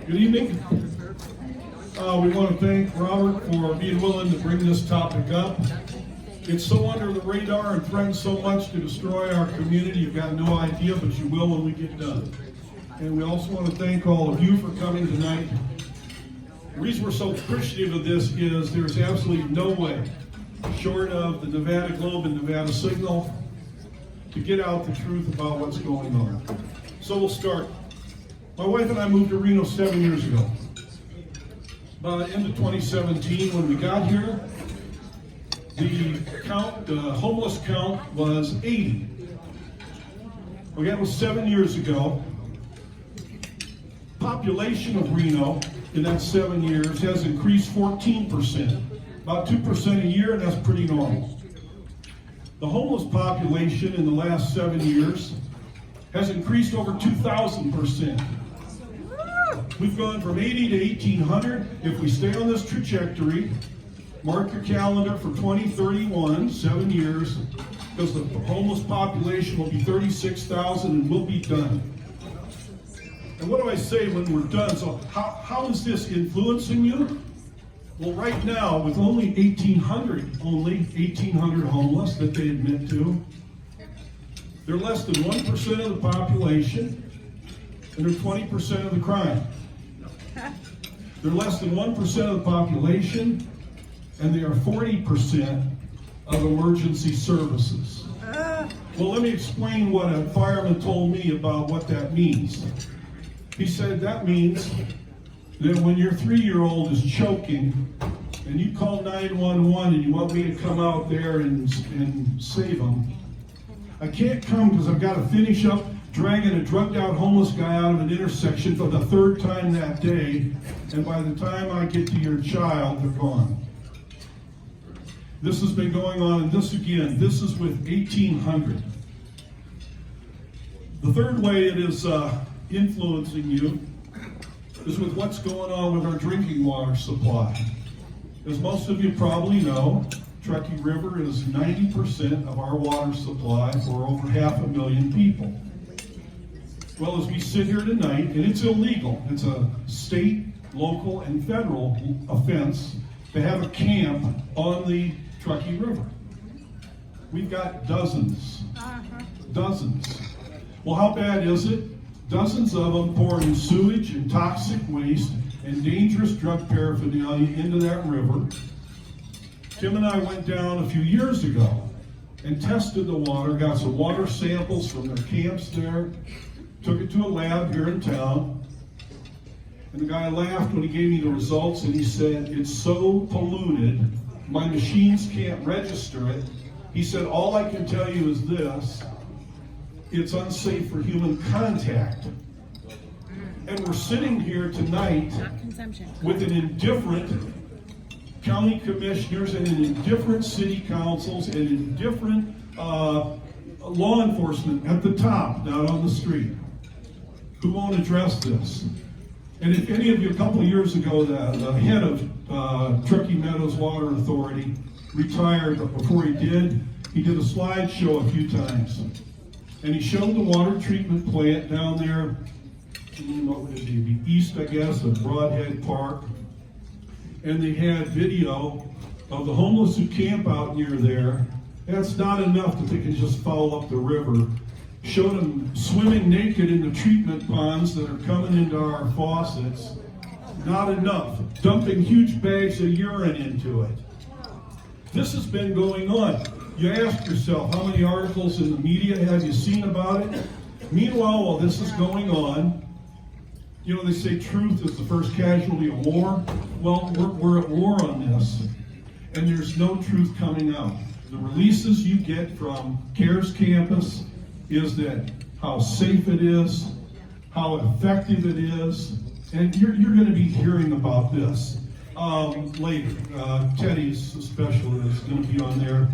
Good evening. We want to thank Robert for being willing to bring this topic up. It's so under the radar and threatens so much to destroy our community. You've got no idea, but you will when we get done. And we also want to thank all of you for coming tonight. The reason we're so appreciative of this is there's absolutely no way, short of the Nevada Globe and Nevada Signal, to get out the truth about what's going on. So we'll start. My wife and I moved to Reno 7 years ago. By the end of 2017, when we got here, the homeless count was 80. Okay, that was 7 years ago. Population of Reno in that 7 years has increased 14%, about 2% a year, and that's pretty normal. The homeless population in the last 7 years has increased over 2,000%. We've gone from 80 to 1,800. If we stay on this trajectory, mark your calendar for 2031, 7 years, because the homeless population will be 36,000 and we'll be done. And what do I say when we're done? So how is this influencing you? Well, right now, with only 1,800 homeless that they admit to, they're less than 1% of the population, and they're 20% of the crime. They're less than 1% of the population, and they are 40% of emergency services. Well, let me explain what a fireman told me about what that means. He said that means that when your 3-year-old is choking and you call 911 and you want me to come out there and save him, I can't come because I've got to finish up dragging a drugged-out homeless guy out of an intersection for the 3rd time that day, and by the time I get to your child, they're gone. This has been going on, and this is with 1,800. The third way it is influencing you is with what's going on with our drinking water supply. As most of you probably know, Truckee River is 90% of our water supply for over 500,000 people. Well, as we sit here tonight, and it's illegal, it's a state, local, and federal offense to have a camp on the Truckee River. We've got dozens. Well, how bad is it? Dozens of them pouring sewage and toxic waste and dangerous drug paraphernalia into that river. Tim and I went down a few years ago and tested the water, got some water samples from their camps there, took it to a lab here in town, and the guy laughed when he gave me the results, and he said, it's so polluted, my machines can't register it. He said, all I can tell you is this, it's unsafe for human contact. And we're sitting here tonight with an indifferent county commissioners and indifferent city councils and indifferent law enforcement at the top, not on the street, who won't address this. And if any of you, a couple of years ago, the head of Truckee Meadows Water Authority retired, but before he did a slideshow a few times. And he showed the water treatment plant down there, what would it be, east, I guess, of Broadhead Park. And they had video of the homeless who camp out near there. That's not enough that they can just foul up the river. Showed them swimming naked in the treatment ponds that are coming into our faucets. Not enough. Dumping huge bags of urine into it. This has been going on. You ask yourself, how many articles in the media have you seen about it? Meanwhile, while this is going on, you know, they say truth is the first casualty of war. Well, we're at war on this, and there's no truth coming out. The releases you get from CARES Campus is that how safe it is, how effective it is, and you're going to be hearing about this later. Teddy's special is going to be on there.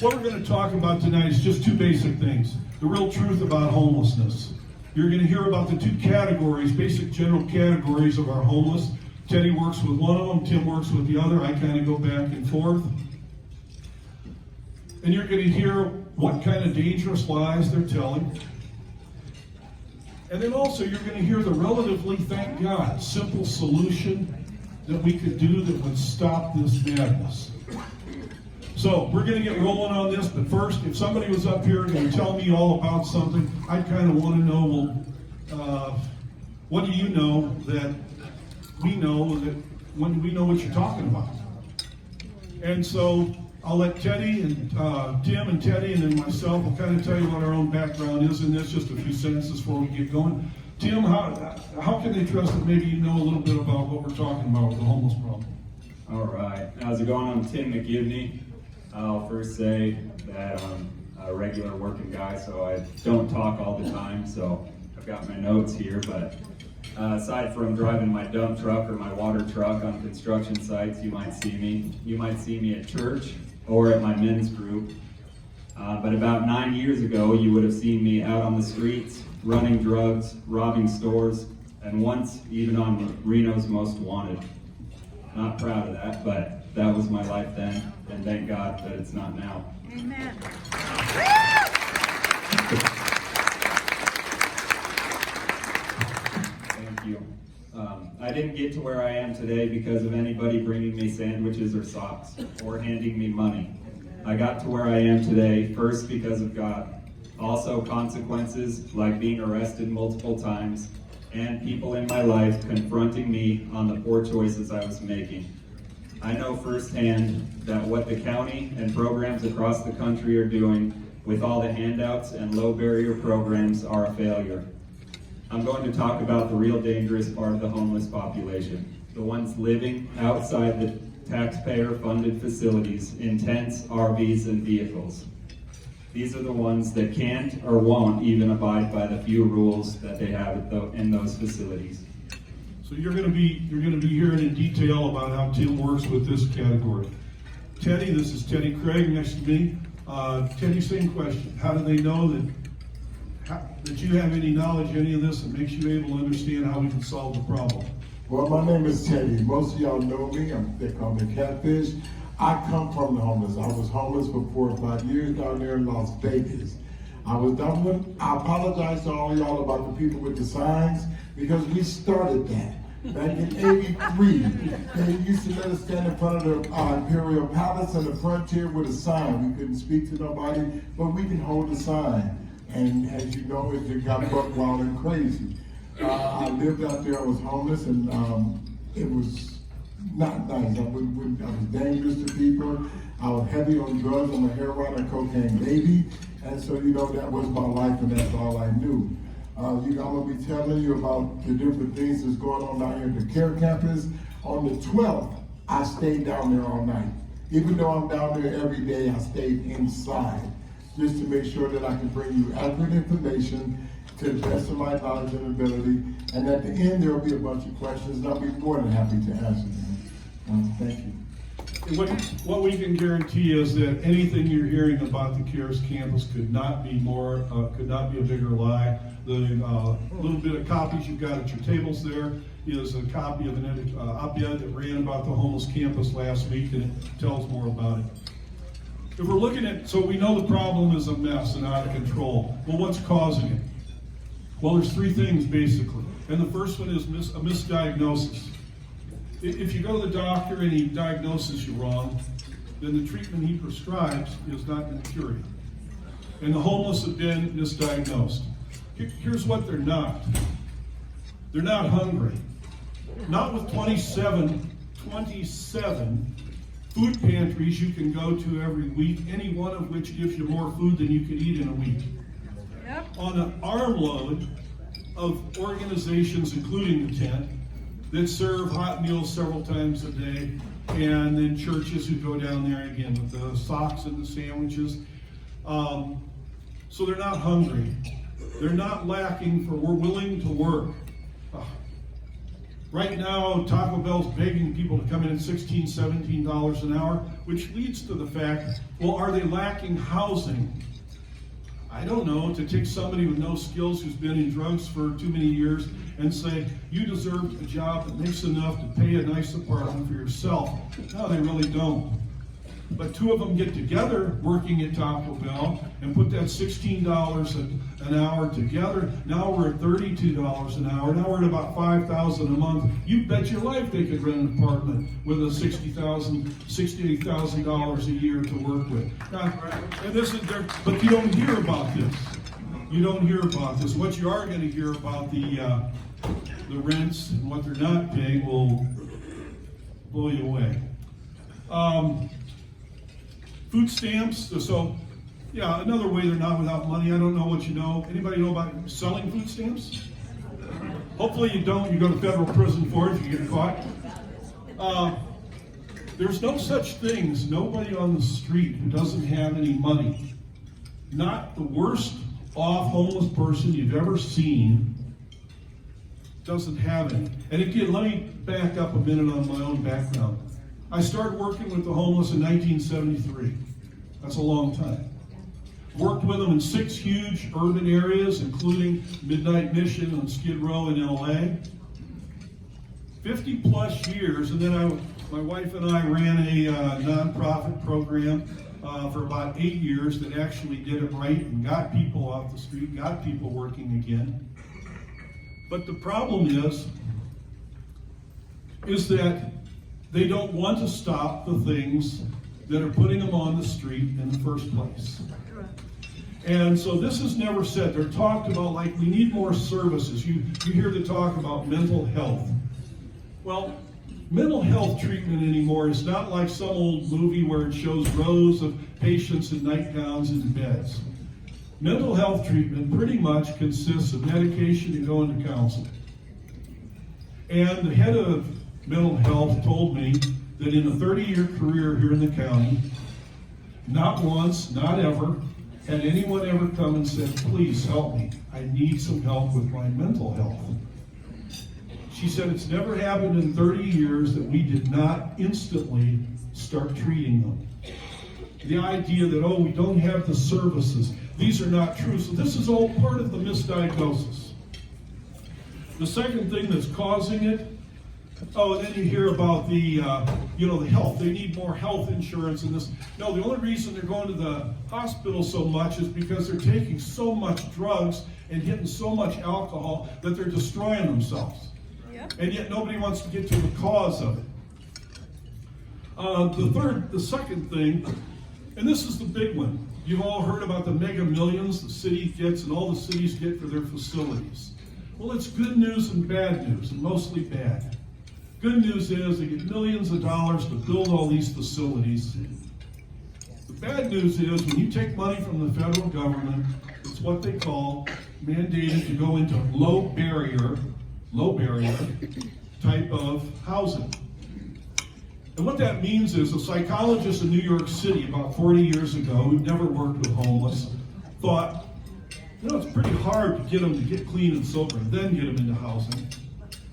What we're going to talk about tonight is just two basic things. The real truth about homelessness. You're going to hear about the two categories, basic general categories of our homeless. Teddy works with one of them, Tim works with the other. I kind of go back and forth. And you're going to hear what kind of dangerous lies they're telling. And then also you're going to hear the relatively, thank God, simple solution that we could do that would stop this madness. So we're going to get rolling on this, but first, if somebody was up here and tell me all about something, I'd kind of want to know, well, what do you know that we know, that when do we know what you're talking about? And so I'll let Teddy and Tim and Teddy and then myself will kind of tell you what our own background is in this, just a few sentences before we get going. Tim, how can they trust that maybe you know a little bit about what we're talking about with the homeless problem? All right. How's it going? I'm Tim McGivney. I'll first say that I'm a regular working guy, so I don't talk all the time, so I've got my notes here, but aside from driving my dump truck or my water truck on construction sites, you might see me. You might see me at church or at my men's group. But about 9 years ago, you would have seen me out on the streets, running drugs, robbing stores, and once even on Reno's Most Wanted. Not proud of that, but that was my life then, and thank God that it's not now. Amen. Thank you. I didn't get to where I am today because of anybody bringing me sandwiches or socks or handing me money. I got to where I am today first because of God. Also consequences like being arrested multiple times and people in my life confronting me on the poor choices I was making. I know firsthand that what the county and programs across the country are doing with all the handouts and low barrier programs are a failure. I'm going to talk about the real dangerous part of the homeless population, the ones living outside the taxpayer-funded facilities in tents, RVs, and vehicles. These are the ones that can't or won't even abide by the few rules that they have in those facilities. So you're going to be hearing in detail about how Tim works with this category. Teddy, this is Teddy Craig next to me. Teddy, same question. How do they know that you have any knowledge, any of this, that makes you able to understand how we can solve the problem? Well, my name is Teddy. Most of y'all know me. They call me Catfish. I come from the homeless. I was homeless for 4 or 5 years down there in Las Vegas. I apologize to all y'all about the people with the signs because we started that. Back in '83, they used to let us stand in front of the Imperial Palace and the Frontier with a sign. We couldn't speak to nobody, but we can hold the sign. And as you know, it got buck wild and crazy. I lived out there, I was homeless, and it was not nice. I was dangerous to people. I was heavy on drugs. I'm a heroin and cocaine baby. And so, you know, that was my life and that's all I knew. I'm going to be telling you about the different things that's going on down here at the care campus. On the 12th, I stayed down there all night. Even though I'm down there every day, I stayed inside just to make sure that I can bring you accurate information to the best of my knowledge and ability. And at the end, there will be a bunch of questions, and I'll be more than happy to answer them. Thank you. What we can guarantee is that anything you're hearing about the CARES campus could not be a bigger lie. The little bit of copies you've got at your tables there is a copy of an op-ed that ran about the homeless campus last week, and it tells more about it. If we're looking at, so we know the problem is a mess and out of control. Well, what's causing it? Well, there's 3 things basically. And the first one is a misdiagnosis. If you go to the doctor and he diagnoses you wrong, then the treatment he prescribes is not going to cure you. And the homeless have been misdiagnosed. Here's what they're not. They're not hungry. Not with 27 food pantries you can go to every week, any one of which gives you more food than you could eat in a week. Yep. On an armload of organizations, including the tent, that serve hot meals several times a day, and then churches who go down there again with the socks and the sandwiches. So they're not hungry. They're not lacking for we're willing to work. Right now, Taco Bell's begging people to come in at $16, $17 an hour, which leads to the fact, well, are they lacking housing? I don't know, to take somebody with no skills who's been in drugs for too many years and say, you deserve a job that makes enough to pay a nice apartment for yourself. No, they really don't. But two of them get together working at Taco Bell and put that $16 an hour together. Now we're at $32 an hour. Now we're at about $5,000 a month. You bet your life they could rent an apartment with a $68,000 a year to work with. Now, and this is their, but you don't hear about this. You don't hear about this. What you are going to hear about the rents and what they're not paying will blow you away. Food stamps, so yeah, another way they're not without money. I don't know what you know. Anybody know about selling food stamps? Hopefully you don't. You go to federal prison for it if you get caught. There's no such thing as nobody on the street who doesn't have any money. Not the worst off homeless person you've ever seen doesn't have any. And again, let me back up a minute on my own background. I started working with the homeless in 1973. That's a long time. Worked with them in 6 huge urban areas, including Midnight Mission and Skid Row in LA. 50 plus years, and then my wife and I ran a nonprofit program for about 8 years that actually did it right and got people off the street, got people working again. But the problem is that they don't want to stop the things that are putting them on the street in the first place. And so this is never said. They're talked about like we need more services. You hear the talk about mental health. Well, mental health treatment anymore is not like some old movie where it shows rows of patients in nightgowns in beds. Mental health treatment pretty much consists of medication and going to counseling. And the head of mental health told me that in a 30-year career here in the county, not once, not ever, had anyone ever come and said, please help me. I need some help with my mental health. She said it's never happened in 30 years that we did not instantly start treating them. The idea that, oh, we don't have the services. These are not true. So this is all part of the misdiagnosis. The second thing that's causing it, oh, and then you hear about the health. They need more health insurance and this. No, the only reason they're going to the hospital so much is because they're taking so much drugs and hitting so much alcohol that they're destroying themselves. Yep. And yet nobody wants to get to the cause of it. The second thing, and this is the big one. You've all heard about the mega millions the city gets and all the cities get for their facilities. Well, it's good news and bad news, and mostly bad. Good news is they get millions of dollars to build all these facilities. The bad news is when you take money from the federal government, it's what they call mandated to go into low barrier type of housing. And what that means is a psychologist in New York City about 40 years ago who'd never worked with homeless thought, it's pretty hard to get them to get clean and sober and then get them into housing.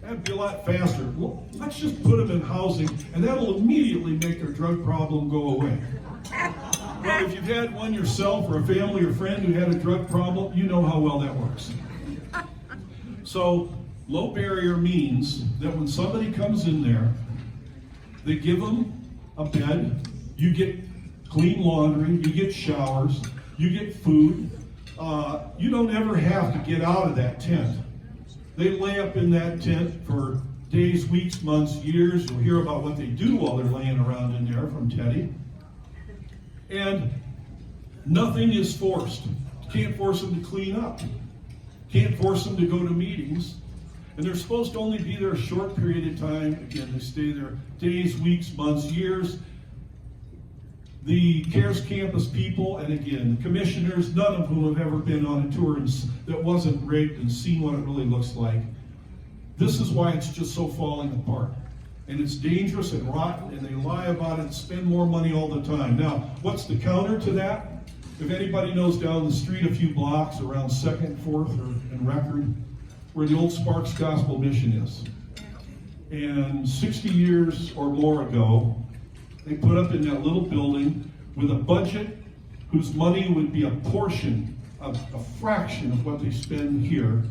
That'd be a lot faster. Well, let's just put them in housing, and that'll immediately make their drug problem go away. Well, if you've had one yourself or a family or friend who had a drug problem, you know how well that works. So, low barrier means that when somebody comes in there, they give them a bed, you get clean laundry, you get showers, you get food. You don't ever have to get out of that tent. They lay up in that tent for days, weeks, months, years. You'll hear about what they do while they're laying around in there from Teddy. And nothing is forced. You can't force them to clean up. Can't force them to go to meetings. And they're supposed to only be there a short period of time. Again, they stay there days, weeks, months, years. The CARES campus people, and again, the commissioners, none of whom have ever been on a tour that wasn't rigged and seen what it really looks like. This is why it's just so falling apart. And it's dangerous and rotten, and they lie about it and spend more money all the time. Now, what's the counter to that? If anybody knows down the street a few blocks around 2nd, 4th, and Record, where the old Sparks Gospel Mission is. And 60 years or more ago, they put up in that little building with a budget whose money would be a portion, a fraction of what they spend here.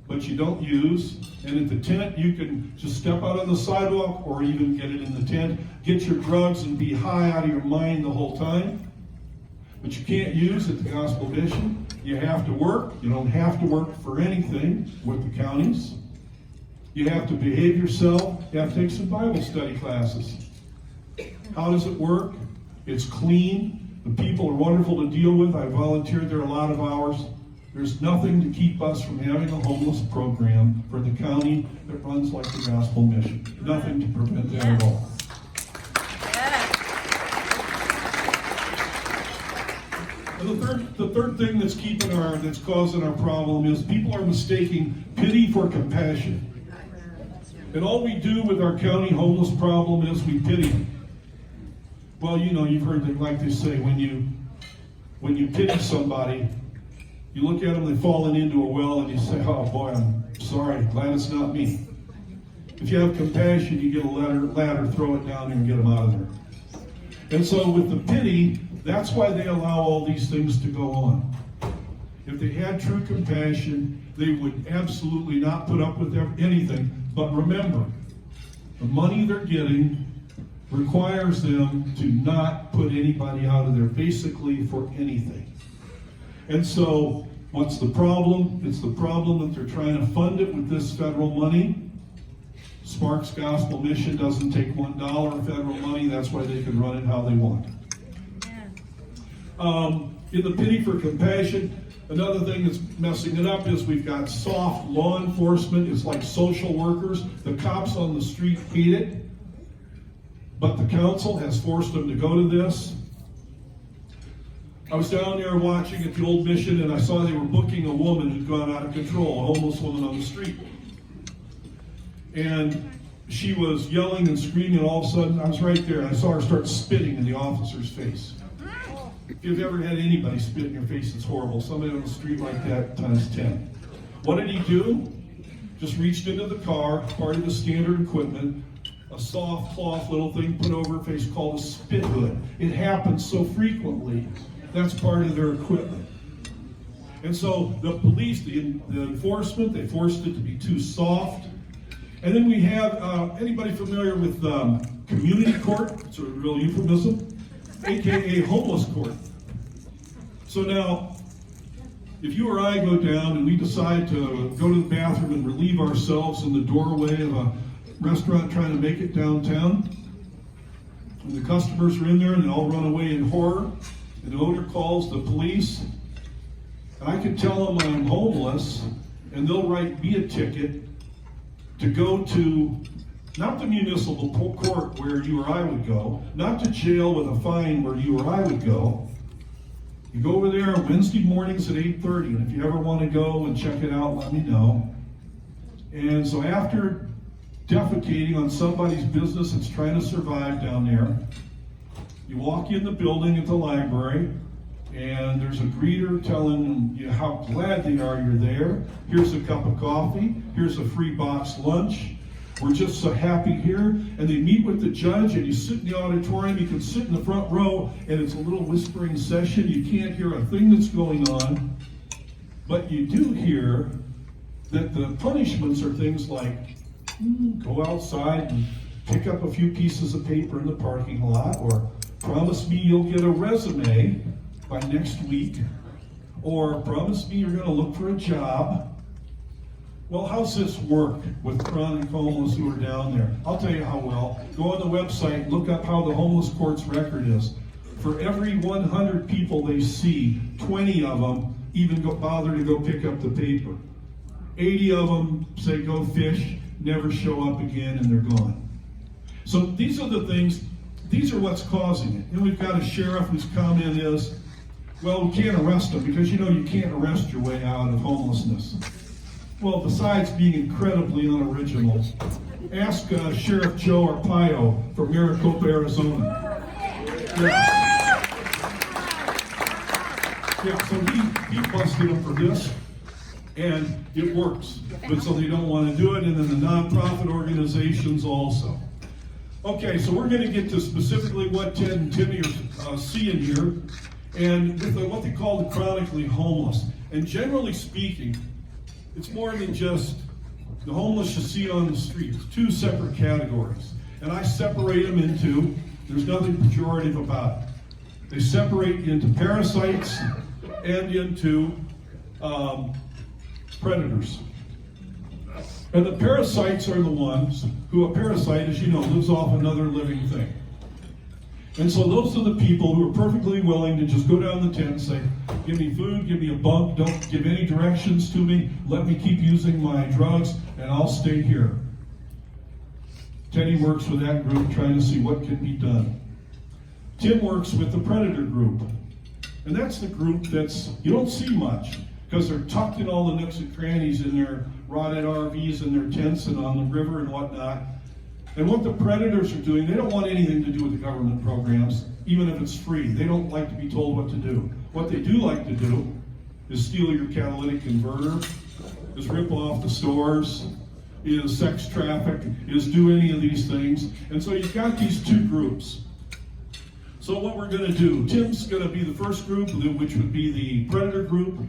but you don't use. And at the tent, you can just step out on the sidewalk or even get it in the tent, get your drugs and be high out of your mind the whole time. But you can't use at the Gospel Mission. You have to work. You don't have to work for anything with the counties. You have to behave yourself. You have to take some Bible study classes. How does it work? It's clean. The people are wonderful to deal with. I volunteered there a lot of hours. There's nothing to keep us from having a homeless program for the county that runs like the Gospel Mission. Nothing to prevent that at all. And the third thing that's causing our problem is people are mistaking pity for compassion. And all we do with our county homeless problem is we pity them. Well, you know, you've heard that, like they say, when you pity somebody, you look at them, they've fallen into a well, and you say, oh boy, I'm sorry, glad it's not me. If you have compassion, you get a ladder, throw it down there and get them out of there. And so with the pity, that's why they allow all these things to go on. If they had true compassion, they would absolutely not put up with anything. But remember, the money they're getting requires them to not put anybody out of there, basically for anything. And so, what's the problem? It's the problem that they're trying to fund it with this federal money. Sparks Gospel Mission doesn't take $1 of federal money. That's why they can run it how they want. In the pity for compassion, another thing that's messing it up is we've got soft law enforcement. It's like social workers. The cops on the street hate it, but the council has forced them to go to this. I was down there watching at the old mission, and I saw they were booking a woman who'd gone out of control, a homeless woman on the street. And she was yelling and screaming, and all of a sudden, I was right there, and I saw her start spitting in the officer's face. If you've ever had anybody spit in your face, it's horrible. Somebody on the street like that, times 10. What did he do? Just reached into the car, part of the standard equipment, a soft cloth little thing put over her face called a spit hood. It happens so frequently. That's part of their equipment. And so the police, the enforcement, they forced it to be too soft. And then we have, anybody familiar with community court? It's a real euphemism. AKA homeless court. So now, if you or I go down and we decide to go to the bathroom and relieve ourselves in the doorway of a restaurant trying to make it downtown, and the customers are in there and they all run away in horror, and the owner calls the police, and I can tell them I'm homeless, and they'll write me a ticket to go to not the municipal court where you or I would go, not to jail with a fine where you or I would go. You go over there on Wednesday mornings at 8:30, and if you ever want to go and check it out, let me know. And so after defecating on somebody's business that's trying to survive down there, you walk in the building at the library, and there's a greeter telling you how glad they are you're there. Here's a cup of coffee. Here's a free box lunch. We're just so happy here. And they meet with the judge, and you sit in the auditorium. You can sit in the front row, and it's a little whispering session. You can't hear a thing that's going on. But you do hear that the punishments are things like go outside and pick up a few pieces of paper in the parking lot, or promise me you'll get a resume by next week, or promise me you're going to look for a job. Well, how's this work with chronic homeless who are down there? I'll tell you how well. Go on the website, look up how the homeless court's record is. For every 100 people they see, 20 of them even bother to go pick up the paper. 80 of them say go fish, never show up again, and they're gone. So these are the things, these are what's causing it. And we've got a sheriff whose comment is, well, we can't arrest them because, you know, you can't arrest your way out of homelessness. Well, besides being incredibly unoriginal, ask Sheriff Joe Arpaio from Maricopa, Arizona. Yeah, so he busted him for this, and it works. But so they don't want to do it, and then the nonprofit organizations also. Okay, so we're going to get to specifically what Ted and Timmy are seeing here, and with what they call the chronically homeless. And generally speaking, It's more than just the homeless you see on the street. It's two separate categories. And I separate them into, there's nothing pejorative about it. They separate into parasites and into predators. And the parasites are the ones who, a parasite, as you know, lives off another living thing. And so those are the people who are perfectly willing to just go down the tent and say, give me food, give me a bunk, don't give any directions to me, let me keep using my drugs, and I'll stay here. Teddy works with that group trying to see what can be done. Tim works with the predator group. And that's the group that's, you don't see much, because they're tucked in all the nooks and crannies in their rotted RVs and their tents and on the river and whatnot. And what the predators are doing, they don't want anything to do with the government programs, even if it's free. They don't like to be told what to do. What they do like to do is steal your catalytic converter, is rip off the stores, is sex traffic, is do any of these things. And so you've got these two groups. So what we're going to do, Tim's going to be the first group, which would be the predator group.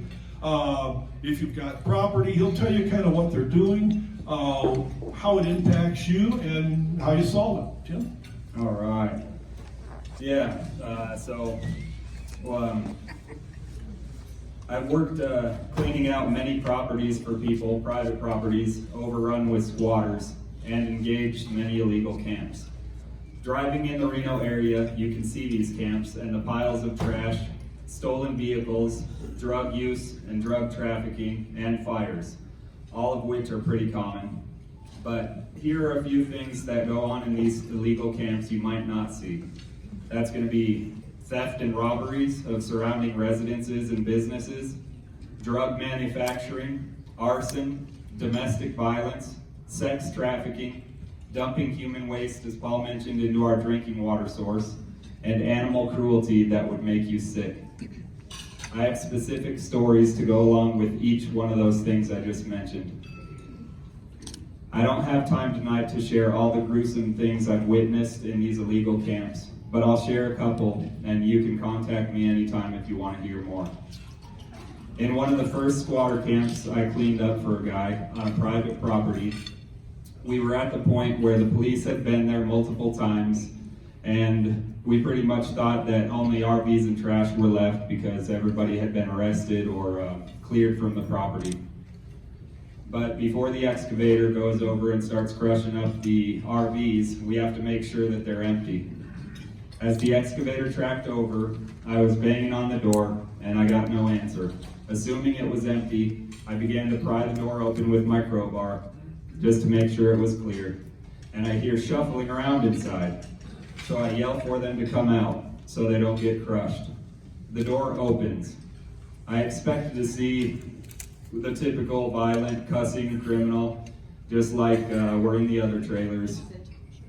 If you've got property, he'll tell you kind of what they're doing, how it impacts you, and how you solve it. Tim? All right. Yeah, I've worked cleaning out many properties for people, private properties, overrun with squatters, and engaged many illegal camps. Driving in the Reno area, you can see these camps and the piles of trash, stolen vehicles, drug use and drug trafficking, and fires, all of which are pretty common. But here are a few things that go on in these illegal camps you might not see. That's going to be theft and robberies of surrounding residences and businesses, drug manufacturing, arson, domestic violence, sex trafficking, dumping human waste, as Paul mentioned, into our drinking water source, and animal cruelty that would make you sick. I have specific stories to go along with each one of those things I just mentioned. I don't have time tonight to share all the gruesome things I've witnessed in these illegal camps, but I'll share a couple, and you can contact me anytime if you want to hear more. In one of the first squatter camps I cleaned up for a guy on a private property, we were at the point where the police had been there multiple times, and we pretty much thought that only RVs and trash were left because everybody had been arrested or cleared from the property. But before the excavator goes over and starts crushing up the RVs, we have to make sure that they're empty. As the excavator tracked over, I was banging on the door and I got no answer. Assuming it was empty, I began to pry the door open with my crowbar just to make sure it was clear. And I hear shuffling around inside. So I yell for them to come out so they don't get crushed. The door opens. I expected to see the typical violent, cussing criminal, just like were in the other trailers.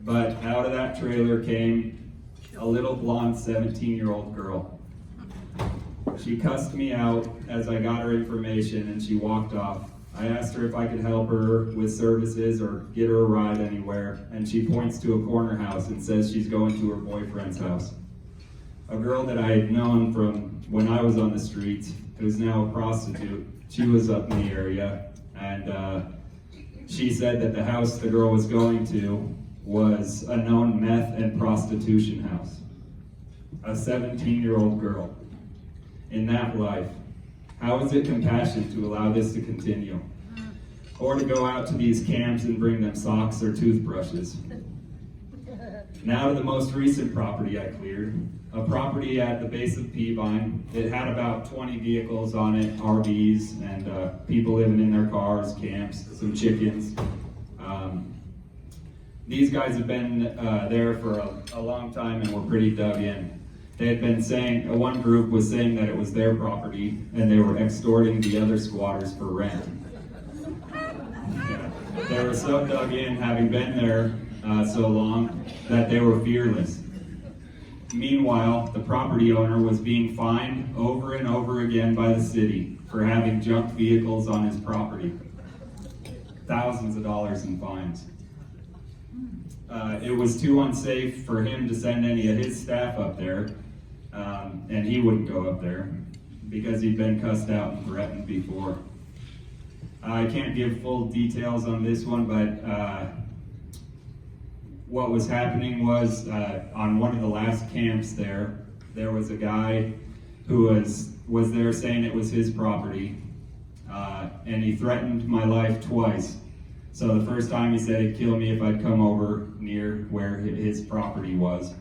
But out of that trailer came a little blonde 17-year-old girl. She cussed me out as I got her information and she walked off. I asked her if I could help her with services or get her a ride anywhere, and she points to a corner house and says she's going to her boyfriend's house. A girl that I had known from when I was on the streets, who's now a prostitute, she was up in the area, and she said that the house the girl was going to was a known meth and prostitution house. A 17-year-old girl in that life. How is it compassion to allow this to continue? Or to go out to these camps and bring them socks or toothbrushes? Now to the most recent property I cleared. A property at the base of Peavine. It had about 20 vehicles on it, RVs, and people living in their cars, camps, some chickens. These guys have been there for a long time and were pretty dug in. They had been saying, one group was saying that it was their property and they were extorting the other squatters for rent. Yeah. They were so dug in, having been there so long, that they were fearless. Meanwhile, the property owner was being fined over and over again by the city for having junk vehicles on his property. Thousands of dollars in fines. It was too unsafe for him to send any of his staff up there, and he wouldn't go up there because he'd been cussed out and threatened before. I can't give full details on this one, but what was happening was on one of the last camps there was a guy who was there saying it was his property, and he threatened my life twice. So the first time he said he'd kill me if I'd come over near where his property was.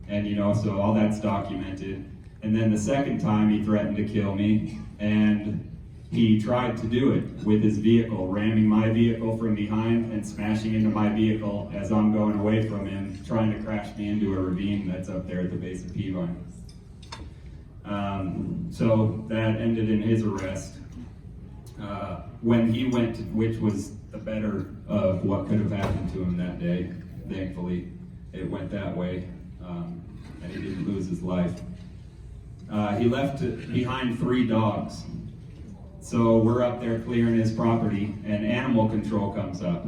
And so all that's documented. And then the second time he threatened to kill me, and he tried to do it with his vehicle, ramming my vehicle from behind and smashing into my vehicle as I'm going away from him, trying to crash me into a ravine that's up there at the base of Peavine. So that ended in his arrest. When he went, which was the better of what could have happened to him that day, thankfully it went that way, and he didn't lose his life. He left behind 3 dogs. So we're up there clearing his property, and animal control comes up,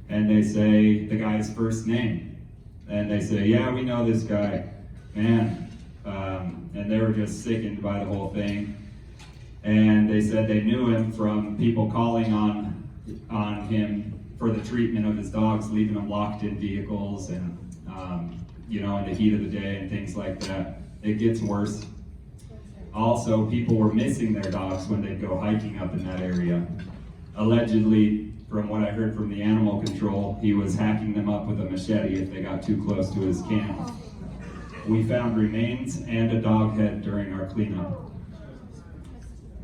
and they say the guy's first name, and they say, yeah, we know this guy, man, and they were just sickened by the whole thing. And they said they knew him from people calling on him for the treatment of his dogs, leaving them locked in vehicles and, in the heat of the day and things like that. It gets worse. Also, people were missing their dogs when they'd go hiking up in that area. Allegedly, from what I heard from the animal control, he was hacking them up with a machete if they got too close to his camp. We found remains and a dog head during our cleanup.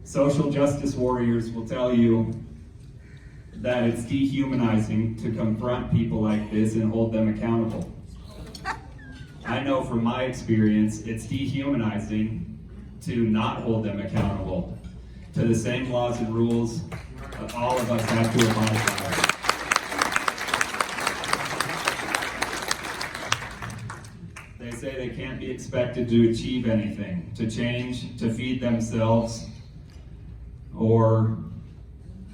Social justice warriors will tell you that it's dehumanizing to confront people like this and hold them accountable. I know from my experience, it's dehumanizing to not hold them accountable to the same laws and rules that all of us have to abide by. They say they can't be expected to achieve anything, to change, to feed themselves, or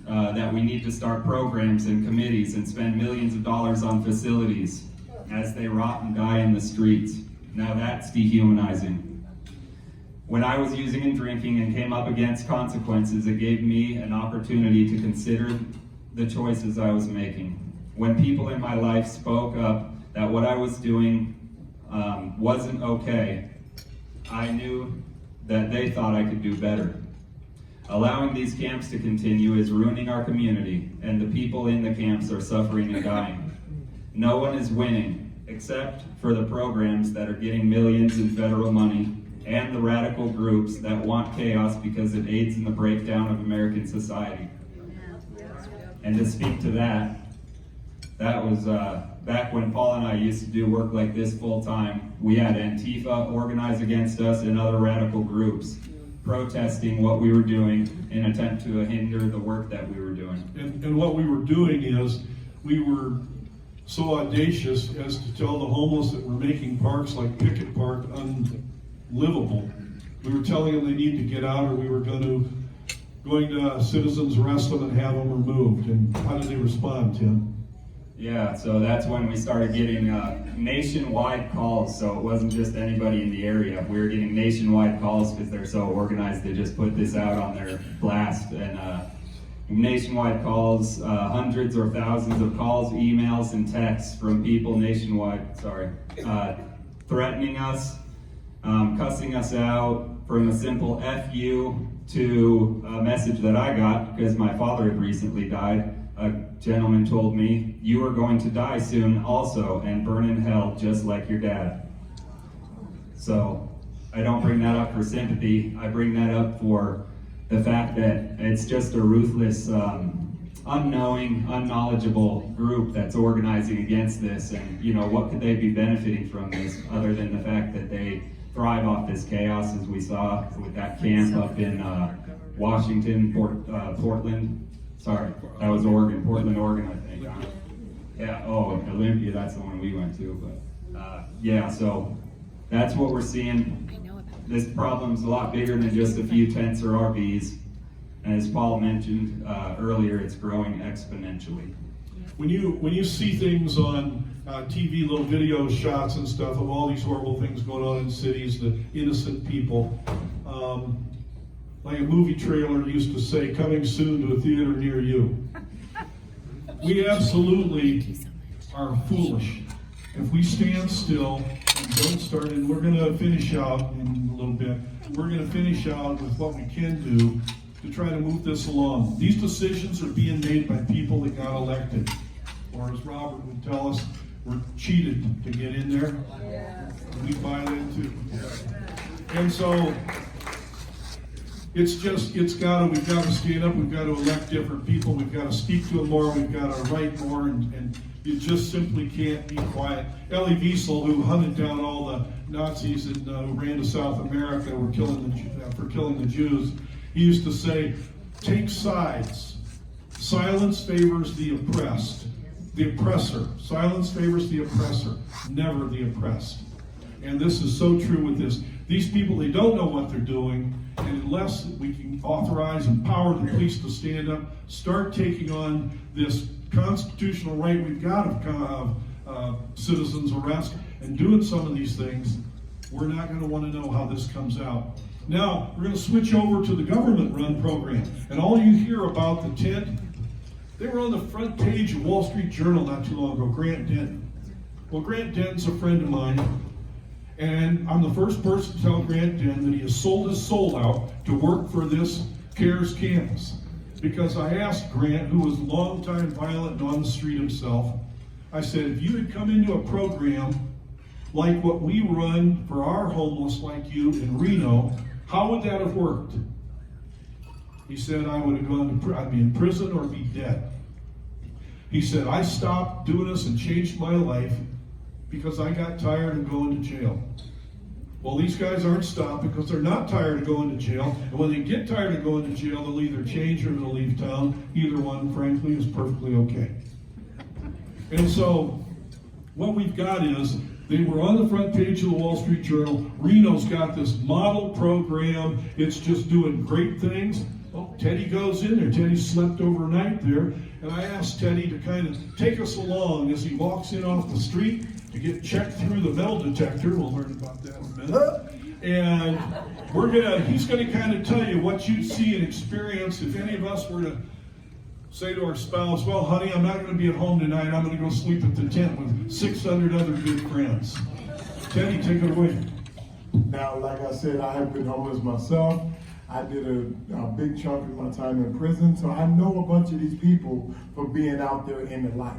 that we need to start programs and committees and spend millions of dollars on facilities as they rot and die in the streets. Now that's dehumanizing. When I was using and drinking and came up against consequences, it gave me an opportunity to consider the choices I was making. When people in my life spoke up that what I was doing wasn't okay, I knew that they thought I could do better. Allowing these camps to continue is ruining our community, and the people in the camps are suffering and dying. No one is winning, except for the programs that are getting millions in federal money and the radical groups that want chaos because it aids in the breakdown of American society. And to speak to that was back when Paul and I used to do work like this full time. We had Antifa organize against us and other radical groups protesting what we were doing in an attempt to hinder the work that we were doing. And what we were doing is we were so audacious as to tell the homeless that we're making parks like Pickett Park unlivable. We were telling them they need to get out, or we were going to citizens arrest them and have them removed. And how did they respond, Tim? Yeah, so that's when we started getting nationwide calls. So it wasn't just anybody in the area. We were getting nationwide calls because they're so organized. They just put this out on their blast. And nationwide calls, hundreds or thousands of calls, emails, and texts from people nationwide, threatening us, cussing us out, from a simple F you to a message that I got because my father had recently died. A gentleman told me, "You are going to die soon also and burn in hell just like your dad." So I don't bring that up for sympathy. I bring that up for the fact that it's just a ruthless, unknowing, unknowledgeable group that's organizing against this. And what could they be benefiting from this other than the fact that they thrive off this chaos, as we saw with that camp up in Washington, Portland. Sorry, that was Oregon, Portland, Oregon, I think. Yeah, Olympia, that's the one we went to. But yeah, so that's what we're seeing. This problem's a lot bigger than just a few tents or RVs. And as Paul mentioned earlier, it's growing exponentially. When you see things on TV, little video shots and stuff of all these horrible things going on in cities, the innocent people, like a movie trailer used to say, coming soon to a theater near you. We absolutely are foolish if we stand still and don't start, and we're going to finish out in a little bit, we're going to finish out with what we can do to try to move this along. These decisions are being made by people that got elected, or as Robert would tell us, we're cheated to get in there. We buy that too. And so we've got to stand up, we've got to elect different people, we've got to speak to them more, we've got to write more, and you just simply can't be quiet. Elie Wiesel, who hunted down all the Nazis and who ran to South America for killing the Jews, he used to say, take sides. Silence favors the oppressed. The oppressor. Silence favors the oppressor, never the oppressed. And this is so true with this. These people, they don't know what they're doing, and unless we can authorize and empower the police to stand up, start taking on this constitutional right we've got of citizens arrest, and doing some of these things, we're not going to want to know how this comes out. Now, we're going to switch over to the government-run program. And all you hear about the tent, they were on the front page of Wall Street Journal not too long ago, Grant Denton. Well, Grant Denton's a friend of mine, and I'm the first person to tell Grant Denton that he has sold his soul out to work for this CARES campus. Because I asked Grant, who was a long-time violent and on the street himself, I said, if you had come into a program like what we run for our homeless like you in Reno, how would that have worked? He said, I would have gone to, I'd be in prison or be dead. He said, I stopped doing this and changed my life because I got tired of going to jail. Well, these guys aren't stopped because they're not tired of going to jail. And when they get tired of going to jail, they'll either change or they'll leave town. Either one, frankly, is perfectly okay. And so what we've got is, they were on the front page of the Wall Street Journal. Reno's got this model program. It's just doing great things. Well, Teddy goes in there. Teddy slept overnight there. And I asked Teddy to kind of take us along as he walks in off the street to get checked through the metal detector. We'll learn about that in a minute. And he's going to kind of tell you what you'd see and experience if any of us were to say to our spouse, well, honey, I'm not going to be at home tonight. I'm going to go sleep at the tent with 600 other good friends. Teddy, take it away. Now, like I said, I have been homeless myself. I did a big chunk of my time in prison, so I know a bunch of these people for being out there in the life.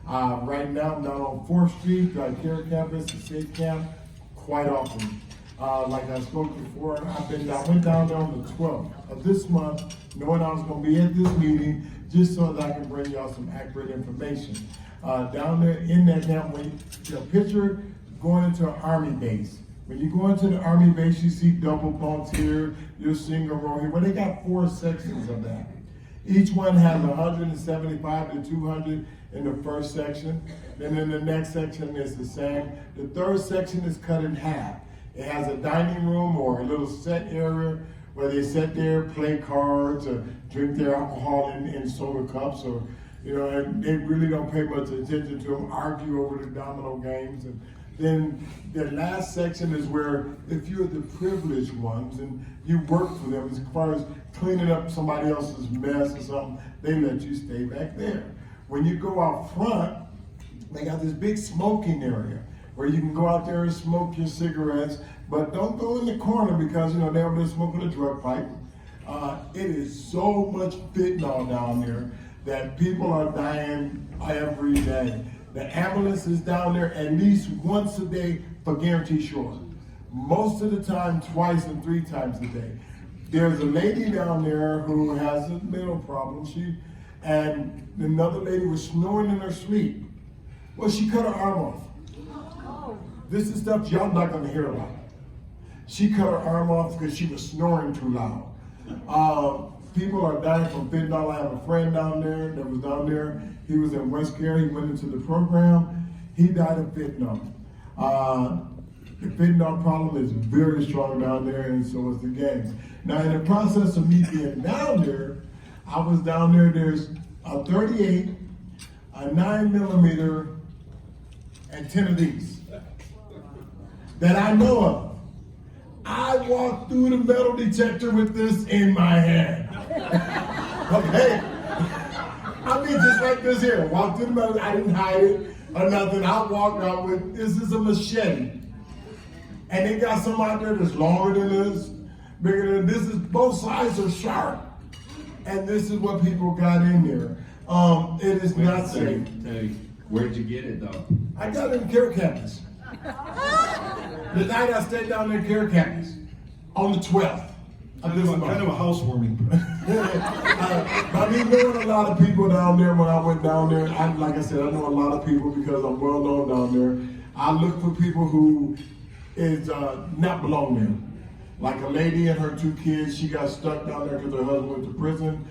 Right now, I'm down on 4th Street, Care Campus, the Safe Camp, quite often. Like I spoke before, I went down there on the 12th of this month, knowing I was going to be at this meeting, just so that I can bring y'all some accurate information. Down there in that camp, picture going into an Army base. When you go into the Army base, you see double bunks here, you're seeing a row here. Well, they got 4 sections of that. Each one has 175 to 200 in the first section. Then in the next section, it's the same. The third section is cut in half. It has a dining room or a little set area where they sit there, play cards, or drink their alcohol in soda cups, or, and they really don't pay much attention to them, argue over the domino games. And then the last section is where if you're the privileged ones and you work for them, as far as cleaning up somebody else's mess or something, they let you stay back there. When you go out front, they got this big smoking area where you can go out there and smoke your cigarettes, but don't go in the corner because, they're over there smoking a drug pipe. It is so much fentanyl down there that people are dying every day. The ambulance is down there at least once a day for guarantee sure. Most of the time, twice and 3 times a day. There's a lady down there who has a mental problem. And another lady was snoring in her sleep. Well, she cut her arm off. This is stuff y'all not gonna hear about. She cut her arm off because she was snoring too loud. People are dying from fentanyl. I have a friend down there that was down there. He was in West Care. He went into the program. He died of fentanyl. The fentanyl problem is very strong down there, and so is the gangs. Now, in the process of me being down there, I was down there. There's a 38, a 9mm, and 10 of these that I know of. I walked through the metal detector with this in my hand. Okay? I mean, just like this here. Walked through the metal, I didn't hide it or nothing. I walked out with, this is a machete. And they got some out there that's longer than this, bigger than this. Is both sides are sharp. And this is what people got in there. It is not safe. Teddy, where'd you get it though? I got it in care campus. The night I stayed down in care campus, on the 12th of this month. Kind of a housewarming. I mean, knowing a lot of people down there when I went down there, like I said, I know a lot of people because I'm well known down there. I look for people who is not belong there. Like a lady and her 2 kids, she got stuck down there because her husband went to prison.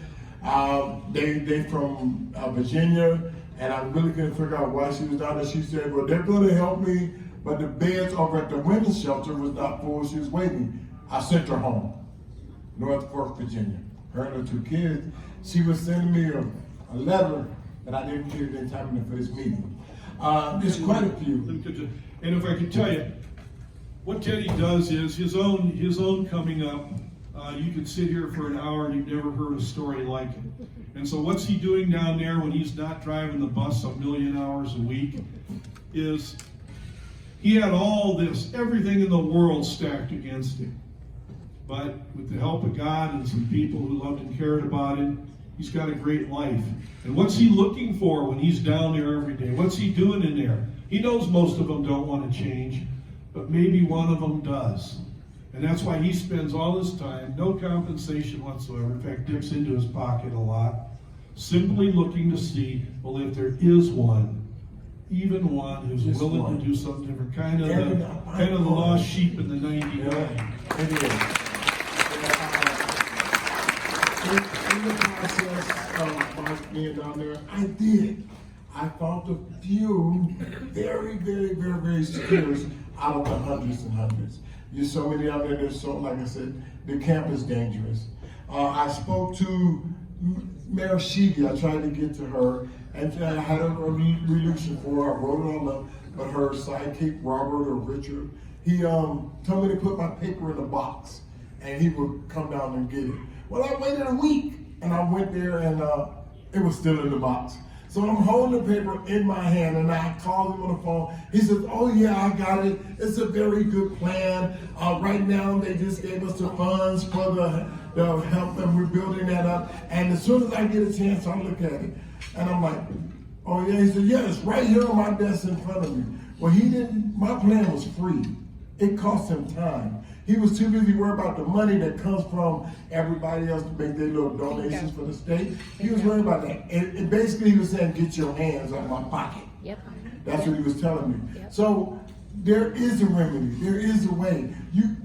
They from Virginia, and I really couldn't figure out why she was down there. She said, well, they're going to help me, but the beds over at the women's shelter was not full. She was waiting. I sent her home, North Fork, Virginia. Her and her 2 kids. She was sending me a letter that I didn't get in time for this meeting. There's quite a few. And if I could tell you, what Teddy does is his own coming up. You could sit here for an hour and you've never heard a story like it. And so what's he doing down there when he's not driving the bus 1,000,000 hours a week is he had all this, everything in the world stacked against him. But with the help of God and some people who loved and cared about him, he's got a great life. And what's he looking for when he's down there every day? What's he doing in there? He knows most of them don't want to change, but maybe one of them does. And that's why he spends all his time, no compensation whatsoever, in fact, dips into his pocket a lot, simply looking to see, well, if there is one, even one who's Just willing one. to do something different, kind of the lost sheep in the 99. Yeah, it is. In the process of my being down there, I found a few very scares out of the hundreds and hundreds. There's so many out there. There's so, like I said, the camp is dangerous. I spoke to Mayor Sheedy. I tried to get to her, and I had a resolution for her. I wrote it on up, but her sidekick, Robert or Richard, he told me to put my paper in a box, and he would come down and get it. Well, I waited a week, and I went there, and it was still in the box. So I'm holding the paper in my hand, and I called him on the phone. He says, oh yeah, I got it. It's a very good plan. Right now, they just gave us the funds for the help, and we're building that up. And as soon as I get a chance, I'll look at it. And I'm like, oh yeah? He said, yeah, it's right here on my desk in front of me. Well, my plan was free. It cost him time. He was too busy worried about the money that comes from everybody else to make their little donations for the state. He was worried about that. And basically he was saying, get your hands on my pocket. Yep. That's what he was telling me. Yep. So there is a remedy. There is a way.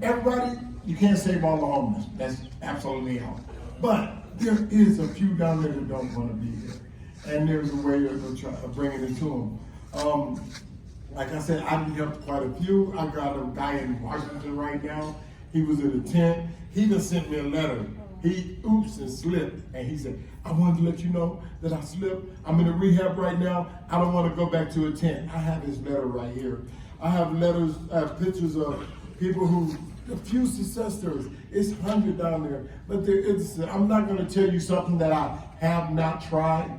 Everybody, you can't save all the homeless. That's absolutely out. But there is a few down there that don't want to be there. And there's a way of bringing it to them. Like I said, I've helped quite a few. I got a guy in Washington right now. He was in a tent. He just sent me a letter. He oops and slipped. And he said, I wanted to let you know that I slipped. I'm in a rehab right now. I don't want to go back to a tent. I have his letter right here. I have pictures of people a few success stories. It's 100 down there. But I'm not going to tell you something that I have not tried.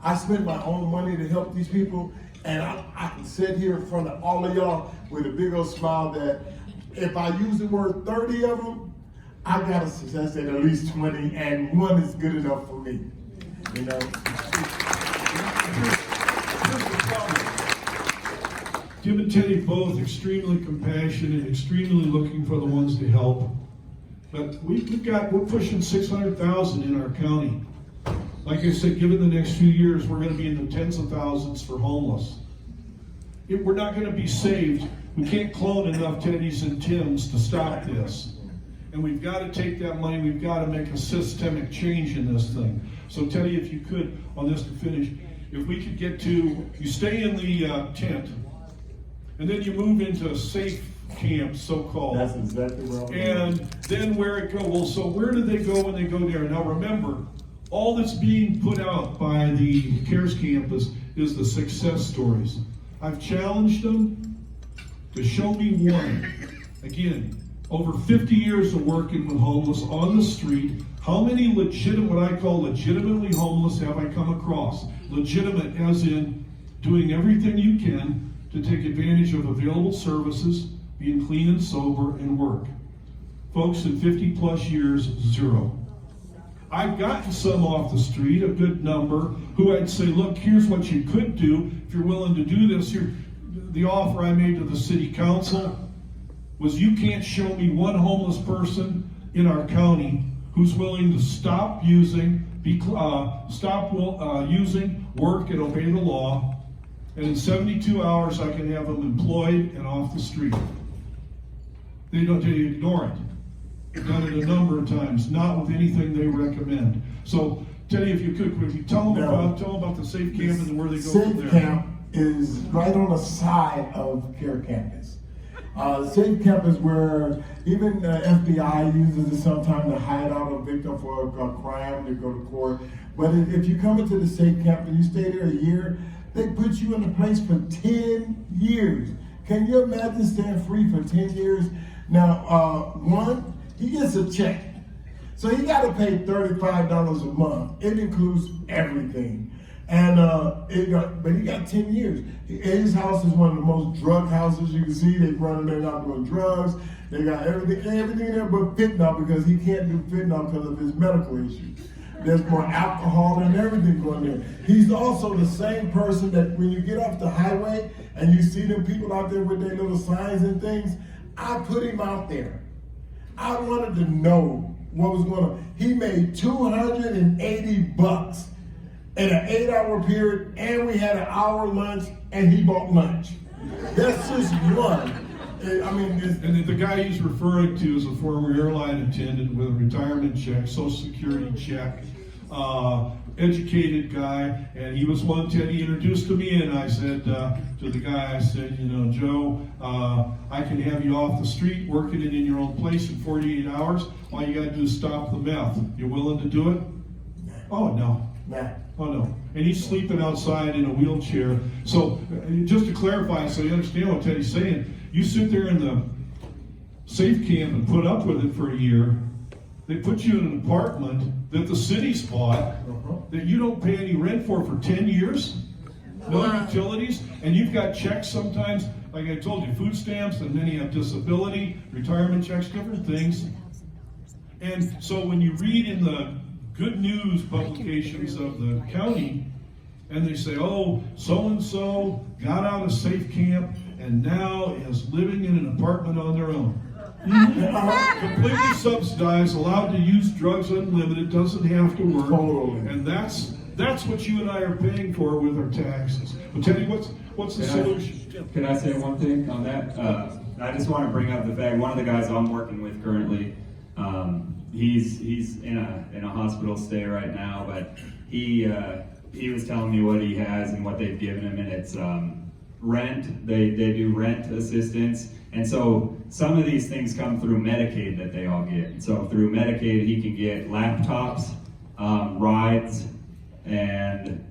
I spent my own money to help these people. And I can sit here in front of all of y'all with a big old smile that if I use the word 30 of them, I got a success at least 20, and one is good enough for me. You know? Jim and Teddy both extremely compassionate, extremely looking for the ones to help. But we're pushing 600,000 in our county. Like I said, given the next few years, we're going to be in the tens of thousands for homeless. We're not going to be saved. We can't clone enough Teddys and Tims to stop this. And we've got to take that money, we've got to make a systemic change in this thing. So Teddy, if you could, on this to finish, if we could get to, you stay in the tent, and then you move into a safe camp, so-called. That's exactly where I'm And then where it goes. Well, so where do they go when they go there? Now remember, all that's being put out by the CARES campus is the success stories. I've challenged them to show me one. Again, over 50 years of working with homeless on the street, how many what I call legitimately homeless have I come across? Legitimate as in doing everything you can to take advantage of available services, being clean and sober, and work. Folks, in 50 plus years, 0. I've gotten some off the street, a good number, who I'd say, look, here's what you could do if you're willing to do this. Here, the offer I made to the city council was, you can't show me one homeless person in our county who's willing to stop using, work, and obey the law, and in 72 hours I can have them employed and off the street. They ignore it. I've done it a number of times, not with anything they recommend. So, Teddy, if you could quickly tell them about the Safe Camp and where they go from there. Safe Camp is right on the side of Care Campus. Safe Camp is where even the FBI uses it sometimes to hide out a victim for a crime to go to court. But if you come into the Safe Camp and you stay there a year, they put you in a place for 10 years. Can you imagine staying free for 10 years? Now, one, he gets a check. So he got to pay $35 a month. It includes everything. And but he got 10 years. His house is one of the most drug houses you can see. They run there out doing drugs. They got everything there but fentanyl, because he can't do fentanyl because of his medical issues. There's more alcohol and everything going there. He's also the same person that when you get off the highway and you see them people out there with their little signs and things, I put him out there. I wanted to know what was going on. He made $280 in an 8-hour period, and we had an hour lunch, and he bought lunch. That's just one. And the guy he's referring to is a former airline attendant with a retirement check, Social Security check, educated guy, and he was one Teddy introduced to me, and I said to the guy, I said, Joe, I can have you off the street working it in your own place in 48 hours. All you got to do is stop the meth. You willing to do it? Oh, no. Nah. Oh, no. And he's sleeping outside in a wheelchair. So just to clarify, so you understand what Teddy's saying, you sit there in the Safe Camp and put up with it for a year. They put you in an apartment that the city's bought, that you don't pay any rent for 10 years, no utilities, and you've got checks sometimes, like I told you, food stamps, and many have disability, retirement checks, different things. And so when you read in the good news publications of the county, and they say, oh, so-and-so got out of Safe Camp and now is living in an apartment on their own. Completely subsidized, allowed to use drugs unlimited, doesn't have to work. And that's what you and I are paying for with our taxes. But Teddy, what's the solution? Can I say one thing on that? I just want to bring up the fact, one of the guys I'm working with currently, he's in a hospital stay right now, but he was telling me what he has and what they've given him, and it's rent. They do rent assistance, and so some of these things come through Medicaid that they all get. So through Medicaid, he can get laptops, rides, and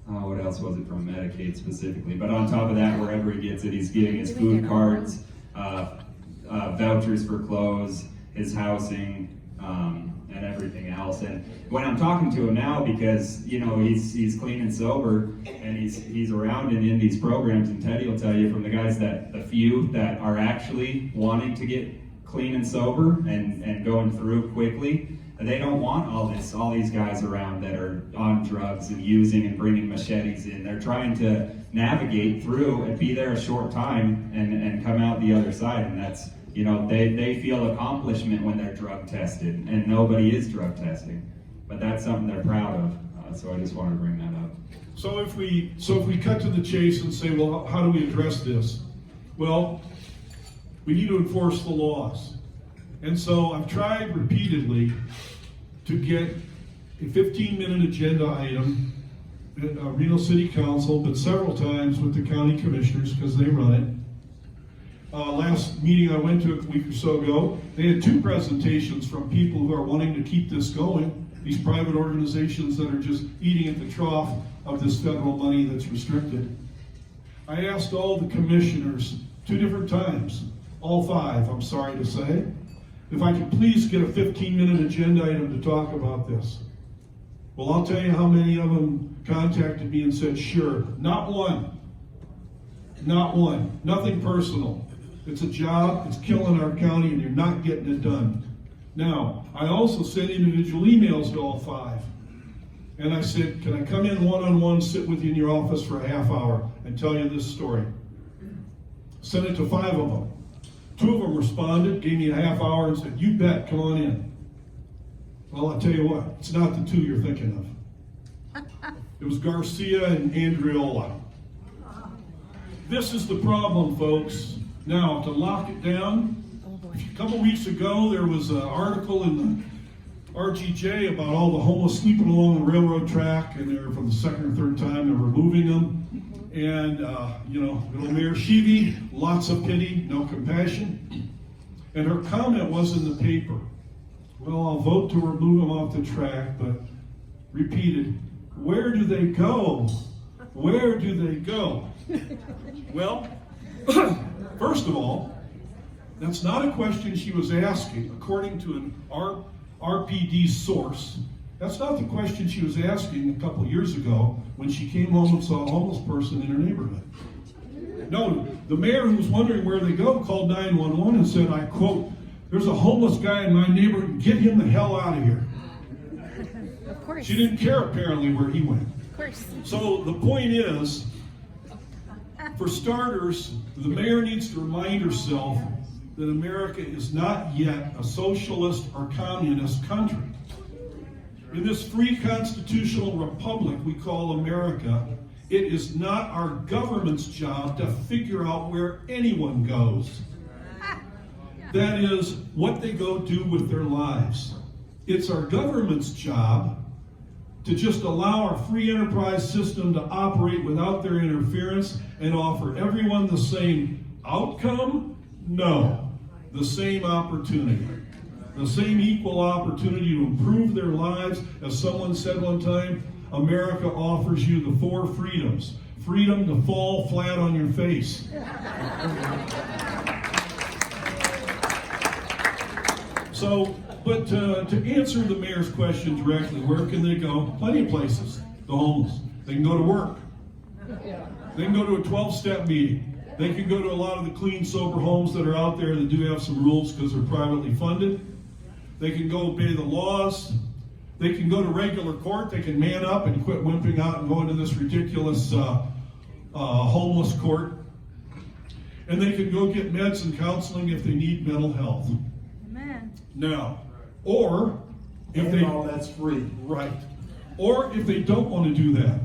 what else was it from Medicaid specifically? But on top of that, wherever he gets it, he's getting his food cards, vouchers for clothes, his housing, and everything else. And when I'm talking to him now, because he's clean and sober, and he's around and in these programs, and Teddy will tell you, from the guys the few that are actually wanting to get clean and sober and going through quickly, they don't want all these guys around that are on drugs and using and bringing machetes in. They're trying to navigate through and be there a short time and come out the other side, and that's, they feel accomplishment when they're drug tested, and nobody is drug testing, but that's something they're proud of. So I just wanted to bring that up. So if we cut to the chase and say, well, how do we address this? Well, we need to enforce the laws. And so I've tried repeatedly to get a 15-minute agenda item at Reno City Council, but several times with the county commissioners, because they run it. Last meeting I went to a week or so ago, they had 2 presentations from people who are wanting to keep this going, these private organizations that are just eating at the trough of this federal money that's restricted. I asked all the commissioners 2 different times, all 5, I'm sorry to say. If I could please get a 15-minute agenda item to talk about this. Well, I'll tell you how many of them contacted me and said, sure. Not one. Not one. Nothing personal. It's a job, it's killing our county, and you're not getting it done. Now, I also sent individual emails to all 5. And I said, can I come in one-on-one, sit with you in your office for a half hour and tell you this story? Sent it to 5 of them. 2 of them responded, gave me a half hour and said, you bet, come on in. Well, I'll tell you what, it's not the 2 you're thinking of. It was Garcia and Andriola. This is the problem, folks. Now, to lock it down, a couple weeks ago, there was an article in the RGJ about all the homeless sleeping along the railroad track, and they're for the 2nd or 3rd time they're removing them. And, little Mayor Sheevy, lots of pity, no compassion. And her comment was in the paper, well, I'll vote to remove them off the track, but repeated, where do they go? Where do they go? Well, first of all, that's not a question she was asking, according to an RPD source. That's not the question she was asking a couple years ago when she came home and saw a homeless person in her neighborhood. No, the mayor who was wondering where they go called 911 and said, I quote, there's a homeless guy in my neighborhood, get him the hell out of here. Of course. She didn't care apparently where he went. Of course. So the point is, for starters, the mayor needs to remind herself that America is not yet a socialist or communist country. In this free constitutional republic we call America, it is not our government's job to figure out where anyone goes. That is, what they go do with their lives. It's our government's job to just allow our free enterprise system to operate without their interference and offer everyone the same outcome? No, the same opportunity. The same equal opportunity to improve their lives. As someone said one time, America offers you the 4 freedoms. Freedom to fall flat on your face. So, but to answer the mayor's question directly, where can they go? Plenty of places, the homeless. They can go to work. They can go to a 12-step meeting. They can go to a lot of the clean, sober homes that are out there that do have some rules because they're privately funded. They can go obey the laws. They can go to regular court. They can man up and quit wimping out and go into this ridiculous homeless court. And they can go get meds and counseling if they need mental health. Amen. Now, or if And all that's free. right, or if they don't want to do that,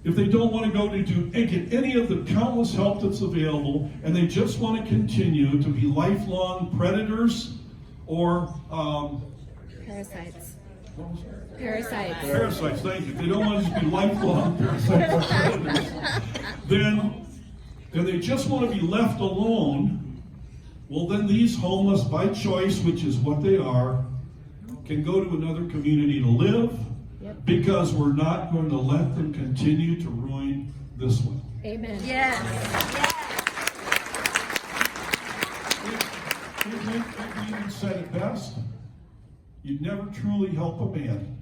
if they don't want to go to do and get any of the countless help that's available, and they just want to continue to be lifelong predators or Parasites. Parasites, thank you. If they don't want to just be lifelong parasites or predators, then they just want to be left alone. Well, then these homeless, by choice, which is what they are, can go to another community to live, because we're not going to let them continue to ruin this one. Amen. Yes. Lincoln said it best. You'd never truly help a man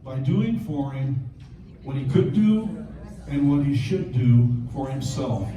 by doing for him what he could do and what he should do for himself.